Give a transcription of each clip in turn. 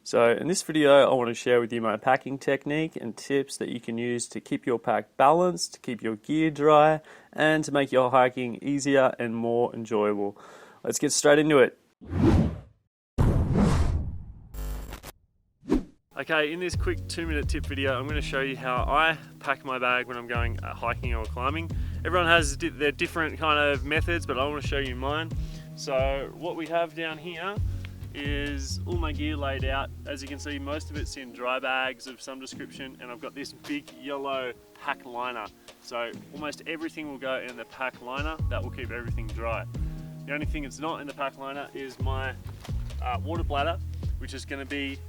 So in this video, I want to share with you my packing technique and tips that you can use to keep your pack balanced, to keep your gear dry, and to make your hiking easier and more enjoyable. Let's get straight into it. Okay, in this quick 2-minute tip video, I'm going to show you how I pack my bag when I'm going hiking or climbing. Everyone has their different kind of methods, but I want to show you mine. So what we have down here is all my gear laid out. As you can see, most of it's in dry bags of some description, and I've got this big yellow pack liner. So almost everything will go in the pack liner. That will keep everything dry. The only thing that's not in the pack liner is my water bladder, which is going to be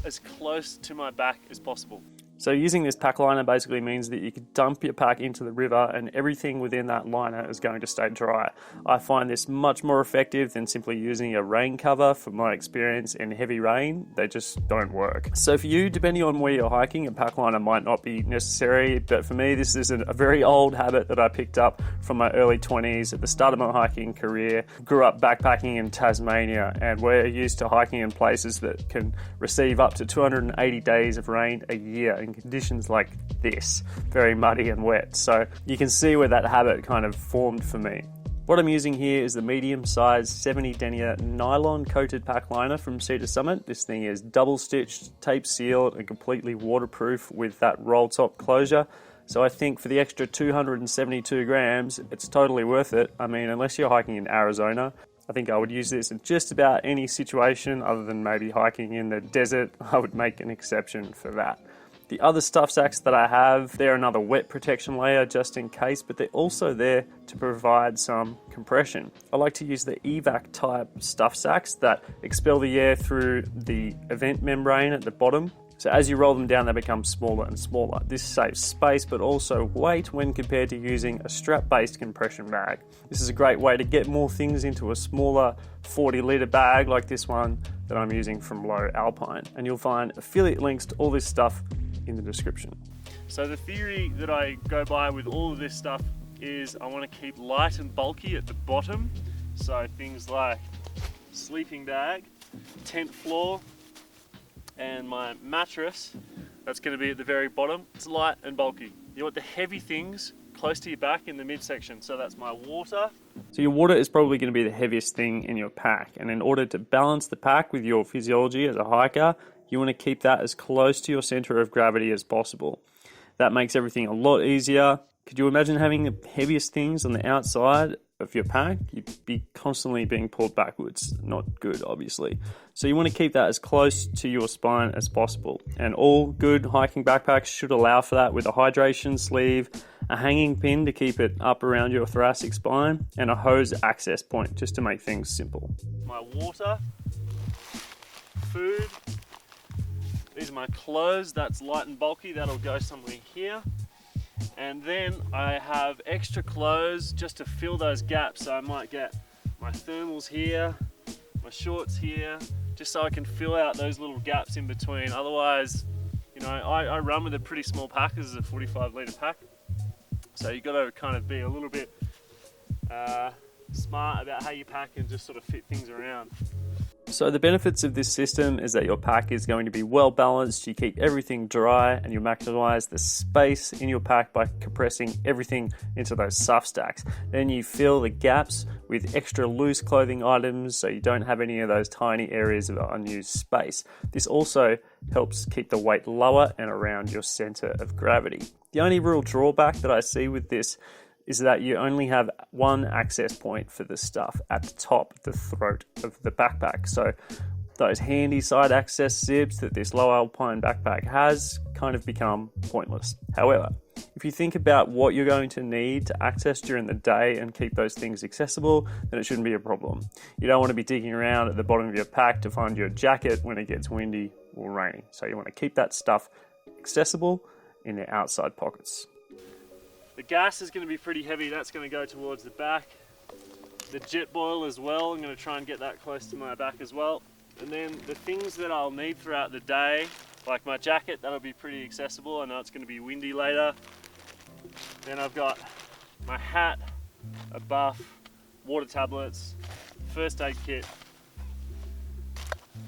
as close to my back as possible. So using this pack liner basically means that you can dump your pack into the river and everything within that liner is going to stay dry. I find this much more effective than simply using a rain cover. From my experience in heavy rain, they just don't work. So for you, depending on where you're hiking, a pack liner might not be necessary, but for me, this is a very old habit that I picked up from my early 20s at the start of my hiking career. Grew up backpacking in Tasmania, and we're used to hiking in places that can receive up to 280 days of rain a year in conditions like this, very muddy and wet. So you can see where that habit kind of formed for me. What I'm using here is the medium-sized 70 denier nylon coated pack liner from Cedar Summit. This thing is double stitched, tape sealed, and completely waterproof with that roll top closure. So I think for the extra 272 grams, it's totally worth it. I mean, unless you're hiking in Arizona, I think I would use this in just about any situation other than maybe hiking in the desert. I would make an exception for that. The other stuff sacks that I have, they're another wet protection layer just in case, but they're also there to provide some compression. I like to use the evac type stuff sacks that expel the air through the event membrane at the bottom. So as you roll them down, they become smaller and smaller. This saves space, but also weight when compared to using a strap-based compression bag. This is a great way to get more things into a smaller 40-litre bag like this one that I'm using from Lowe Alpine. And you'll find affiliate links to all this stuff in the description. So the theory that I go by with all of this stuff is I want to keep light and bulky at the bottom. So things like sleeping bag, tent floor, and my mattress, that's going to be at the very bottom. It's light and bulky. You want the heavy things close to your back in the midsection. So that's my water. So your water is probably going to be the heaviest thing in your pack. And in order to balance the pack with your physiology as a hiker, you want to keep that as close to your center of gravity as possible. That makes everything a lot easier. Could you imagine having the heaviest things on the outside of your pack? You'd be constantly being pulled backwards. Not good, obviously. So you want to keep that as close to your spine as possible. And all good hiking backpacks should allow for that, with a hydration sleeve, a hanging pin to keep it up around your thoracic spine, and a hose access point just to make things simple. My water, food. These are my clothes, that's light and bulky, that'll go somewhere here. And then I have extra clothes just to fill those gaps. So I might get my thermals here, my shorts here, just so I can fill out those little gaps in between. Otherwise, you know, I run with a pretty small pack. This is a 45-litre pack. So you've got to kind of be a little bit smart about how you pack and just sort of fit things around. So the benefits of this system is that your pack is going to be well balanced, you keep everything dry, and you maximize the space in your pack by compressing everything into those SUFF stacks. Then you fill the gaps with extra loose clothing items so you don't have any of those tiny areas of unused space. This also helps keep the weight lower and around your center of gravity. The only real drawback that I see with this is that you only have one access point for the stuff at the top, the throat of the backpack. So those handy side access zips that this Lowe Alpine backpack has kind of become pointless. However, if you think about what you're going to need to access during the day and keep those things accessible, then it shouldn't be a problem. You don't want to be digging around at the bottom of your pack to find your jacket when it gets windy or raining. So you want to keep that stuff accessible in the outside pockets. The gas is going to be pretty heavy, that's going to go towards the back. The jet boil as well, I'm going to try and get that close to my back as well. And then the things that I'll need throughout the day, like my jacket, that'll be pretty accessible. I know it's going to be windy later. Then I've got my hat, a buff, water tablets, first aid kit.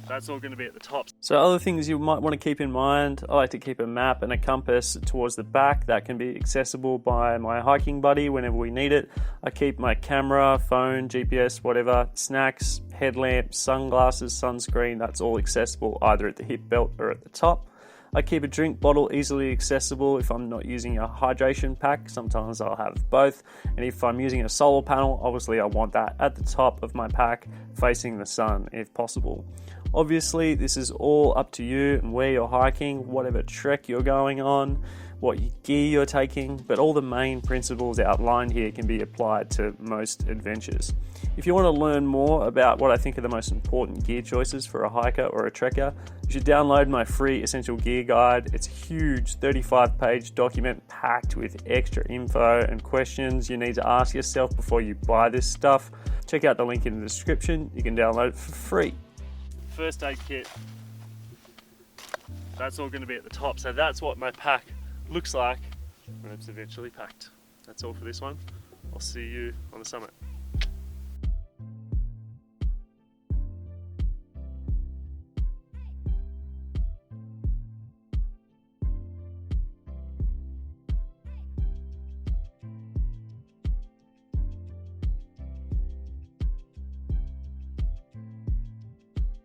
That's all going to be at the top. So other things you might want to keep in mind, I like to keep a map and a compass towards the back that can be accessible by my hiking buddy whenever we need it. I keep my camera, phone, GPS, whatever, snacks, headlamp, sunglasses, sunscreen, that's all accessible either at the hip belt or at the top. I keep a drink bottle easily accessible if I'm not using a hydration pack. Sometimes I'll have both. And if I'm using a solar panel, obviously I want that at the top of my pack facing the sun if possible. Obviously, this is all up to you and where you're hiking, whatever trek you're going on, what gear you're taking, but all the main principles outlined here can be applied to most adventures. If you want to learn more about what I think are the most important gear choices for a hiker or a trekker, you should download my free Essential Gear Guide. It's a huge 35-page document packed with extra info and questions you need to ask yourself before you buy this stuff. Check out the link in the description. You can download it for free. First aid kit, that's all going to be at the top, so that's what my pack looks like when it's eventually packed. That's all for this one. I'll see you on the summit.